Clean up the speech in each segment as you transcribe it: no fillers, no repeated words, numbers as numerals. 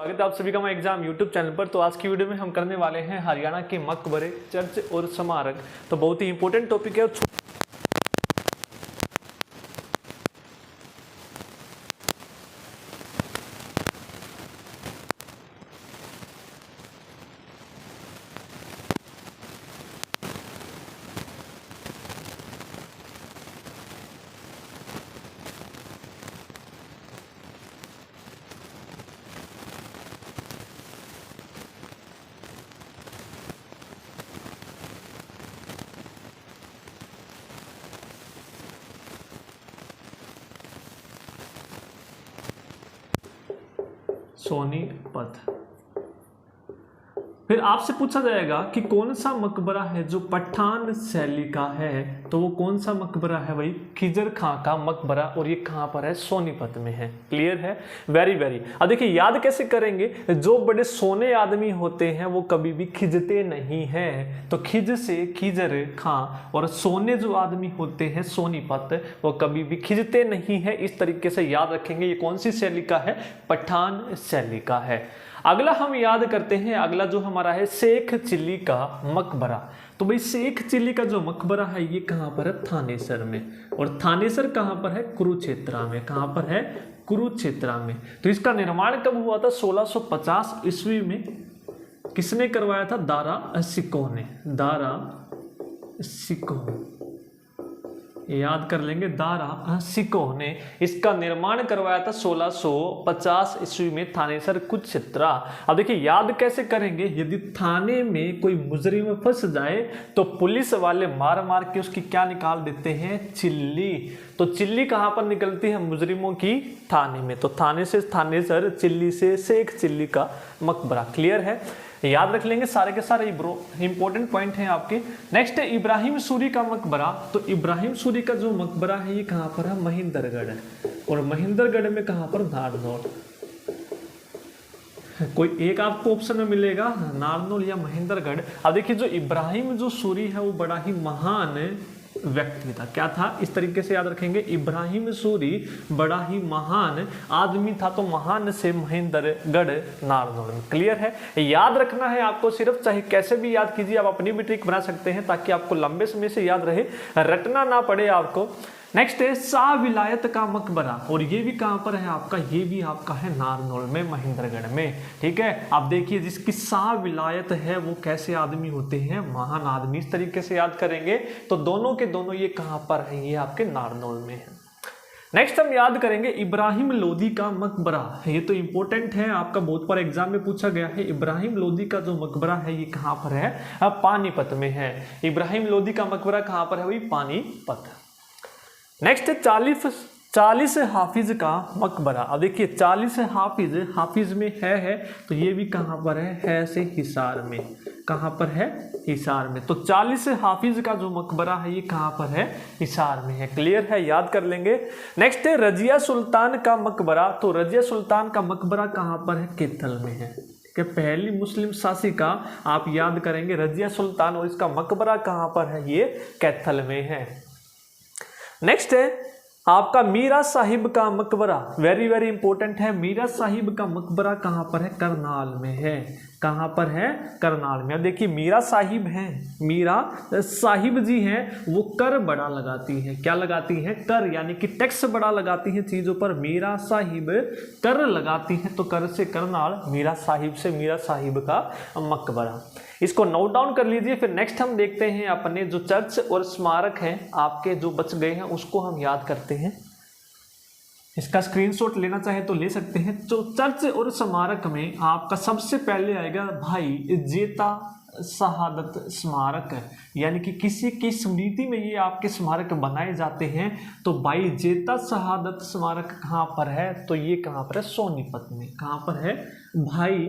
स्वागत है आप सभी का हमारे एग्जाम यूट्यूब चैनल पर। तो आज की वीडियो में हम करने वाले हैं हरियाणा के मकबरे, चर्च और स्मारक। तो बहुत ही इंपॉर्टेंट टॉपिक है। सोनीपत। फिर आपसे पूछा जाएगा कि कौन सा मकबरा है जो पठान शैली का है। तो वो कौन सा मकबरा है भाई? खिजर खां का मकबरा। और ये कहाँ पर है? सोनीपत में है। क्लियर है? Very very. अब देखिए याद कैसे करेंगे। जो बड़े सोने आदमी होते हैं वो कभी भी खिजते नहीं है। तो खिज से खिजर खां, और सोने जो आदमी होते हैं सोनीपत, वो कभी भी खिजते नहीं है। इस तरीके से याद रखेंगे। ये कौन सी शैली का है? पठान शैली का है। अगला हम याद करते हैं, अगला जो हमारा है शेख चिल्ली का मकबरा। तो भाई शेख चिल्ली का जो मकबरा है ये कहाँ पर है? थानेसर में। और थानेसर कहाँ पर है? कुरुक्षेत्र में। कहाँ पर है? कुरुक्षेत्र में। तो इसका निर्माण कब हुआ था? 1650 ईस्वी में। किसने करवाया था? दारा सिकोह ने। दारा सिकोह, याद कर लेंगे, दारा सिकोह ने इसका निर्माण करवाया था 1650 ईस्वी में थानेसर कुरुक्षेत्र। अब देखिए याद कैसे करेंगे। यदि थाने में कोई मुजरिम फंस जाए तो पुलिस वाले मार मार के उसकी क्या निकाल देते हैं? चिल्ली। तो चिल्ली कहाँ पर निकलती है? मुजरिमों की थाने में। तो थाने से थानेसर, चिल्ली से शेख चिल्ली का मकबरा। क्लियर है? याद रख लेंगे सारे के सारे इंपॉर्टेंट पॉइंट हैं आपके। नेक्स्ट है इब्राहिम सूरी का मकबरा। तो इब्राहिम सूरी का जो मकबरा है ये कहाँ पर है? महेंद्रगढ़। और महेंद्रगढ़ में कहाँ पर? नारनौल। कोई एक आपको ऑप्शन में मिलेगा, नारनौल या महेंद्रगढ़। अब देखिए जो इब्राहिम जो सूरी है वो बड़ा ही महान व्यक्ति था। क्या था? इस तरीके से याद रखेंगे। इब्राहिम सूरी बड़ा ही महान आदमी था। तो महान से महेंद्रगढ़ नारनौल में। क्लियर है? याद रखना है आपको सिर्फ, चाहे कैसे भी याद कीजिए। आप अपनी भी ट्रिक बना सकते हैं ताकि आपको लंबे समय से याद रहे, रटना ना पड़े आपको। नेक्स्ट है शाह विलायत का मकबरा। और ये भी कहाँ पर है आपका? ये भी आपका है नारनौल में, महेंद्रगढ़ में। ठीक है, आप देखिए जिसकी शाह विलायत है वो कैसे आदमी होते हैं? महान आदमी। इस तरीके से याद करेंगे तो दोनों के दोनों ये कहाँ पर है? ये आपके नारनौल में है। नेक्स्ट हम याद करेंगे इब्राहिम लोदी का मकबरा। ये तो इंपॉर्टेंट है, आपका बहुत बार एग्जाम में पूछा गया है। इब्राहिम लोदी का जो मकबरा है ये कहाँ पर है? पानीपत में है। इब्राहिम लोदी का मकबरा कहाँ पर है? वही पानीपत। नेक्स्ट है 40 हाफिज का मकबरा। अब देखिए 40 हाफिज में है तो ये भी कहाँ पर है से हिसार में। कहाँ पर है? हिसार में। तो 40 हाफिज का जो मकबरा है ये कहाँ पर है? हिसार में है। क्लियर है? याद कर लेंगे। नेक्स्ट है रजिया सुल्तान का मकबरा। तो रजिया सुल्तान का मकबरा कहाँ पर है? कैथल में है। कि पहली मुस्लिम शासिका आप याद करेंगे रजिया सुल्तान, और इसका मकबरा कहाँ पर है? ये कैथल में है। नेक्स्ट है आपका मीरा साहिब का मकबरा। वेरी वेरी इंपॉर्टेंट है। मीरा साहिब का मकबरा कहाँ पर है? करनाल में है। कहाँ पर है? करनाल में। अब देखिए मीरा साहिब हैं, मीरा साहिब जी हैं, वो कर बड़ा लगाती हैं। क्या लगाती हैं? कर, यानी कि टैक्स बड़ा लगाती हैं चीजों पर। मीरा साहिब कर लगाती हैं, तो कर से करनाल, मीरा साहिब से मीरा साहिब का मकबरा। इसको नोट डाउन कर लीजिए। फिर नेक्स्ट हम देखते हैं अपने जो चर्च और स्मारक हैं आपके जो बच गए हैं उसको हम याद करते हैं। इसका स्क्रीनशॉट लेना चाहे तो ले सकते हैं। तो चर्च और स्मारक में आपका सबसे पहले आएगा भाई जेता शहादत स्मारक, यानी कि किसी की स्मृति में ये आपके स्मारक बनाए जाते हैं। तो भाई जेता शहादत स्मारक कहाँ पर है? तो ये कहाँ पर है? सोनीपत में। कहाँ पर है? भाई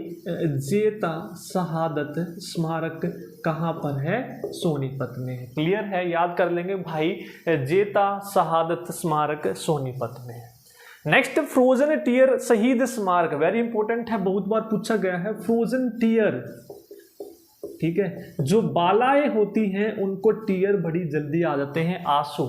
जेता शहादत स्मारक कहाँ पर है? सोनीपत में है। क्लियर है? याद कर लेंगे भाई जेता शहादत स्मारक सोनीपत में है। नेक्स्ट फ्रोजन टीयर शहीद स्मारक। वेरी इंपॉर्टेंट है, बहुत बार पूछा गया है। फ्रोजन टीयर, ठीक है, जो बालाएं होती हैं उनको टीयर बड़ी जल्दी आ जाते हैं, आंसू।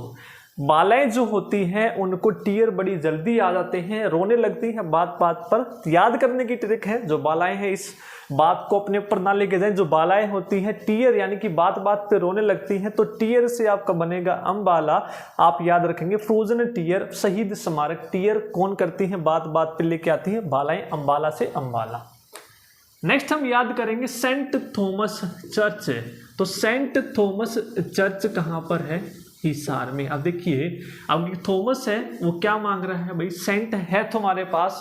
बालाएं जो होती हैं उनको टीयर बड़ी जल्दी आ जाते हैं, रोने लगती हैं बात बात पर। याद करने की ट्रिक है, जो बालाएं हैं इस बात को अपने ऊपर ना लेके जाएं। जो बालाएं होती हैं टीयर यानी कि बात बात पे रोने लगती हैं, तो टीयर से आपका बनेगा अम्बाला। आप याद रखेंगे फ्रोजन टीयर, शहीद स्मारक। टीयर कौन करती हैं, बात बात पे लेके आती हैं बालाएं, अम्बाला से अम्बाला। नेक्स्ट हम याद करेंगे सेंट थॉमस चर्च। तो सेंट थॉमस चर्च कहाँ पर है, हिसार में। अब देखिए, अब थॉमस है वो क्या मांग रहा है भाई, सेंट है तुम्हारे पास,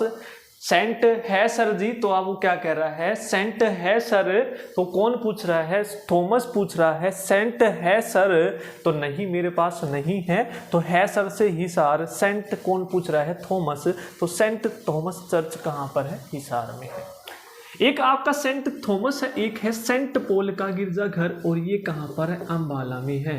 सेंट है सर जी, तो अब वो क्या कह रहा है, सेंट है सर। तो कौन पूछ रहा है, थॉमस पूछ रहा है सेंट है सर, तो नहीं मेरे पास नहीं है, तो है सर से हिसार, सेंट कौन पूछ रहा है, थॉमस। तो सेंट थॉमस चर्च कहाँ पर है, हिसार में है। एक आपका सेंट थॉमस है, एक है सेंट पॉल का गिरजाघर, और ये कहाँ पर है, अम्बाला में है।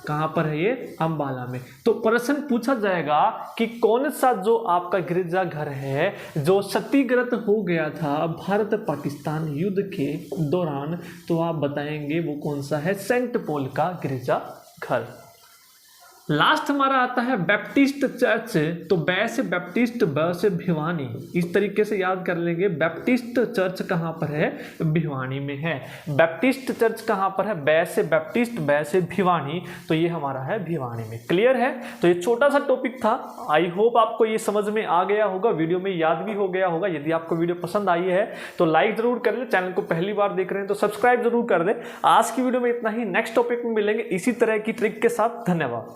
कहाँ पर है ये, अम्बाला में। तो प्रश्न पूछा जाएगा कि कौन सा जो आपका गिरजाघर है जो क्षतिग्रस्त हो गया था भारत पाकिस्तान युद्ध के दौरान, तो आप बताएंगे वो कौन सा है, सेंट पॉल का गिरजाघर। लास्ट हमारा आता है बैप्टिस्ट चर्च। तो बै से बैप्टिस्ट, ब से भिवानी, इस तरीके से याद कर लेंगे। बैप्टिस्ट चर्च कहाँ पर है, भिवानी में है। बैप्टिस्ट चर्च कहाँ पर है, बै से बैप्टिस्ट, बै से भिवानी, तो ये हमारा है भिवानी में। क्लियर है। तो ये छोटा सा टॉपिक था, आई होप आपको ये समझ में आ गया होगा, वीडियो में याद भी हो गया होगा। यदि आपको वीडियो पसंद आई है तो लाइक जरूर कर ले, चैनल को पहली बार देख रहे हैं तो सब्सक्राइब जरूर कर दे। आज की वीडियो में इतना ही, नेक्स्ट टॉपिक में मिलेंगे इसी तरह की ट्रिक के साथ। धन्यवाद।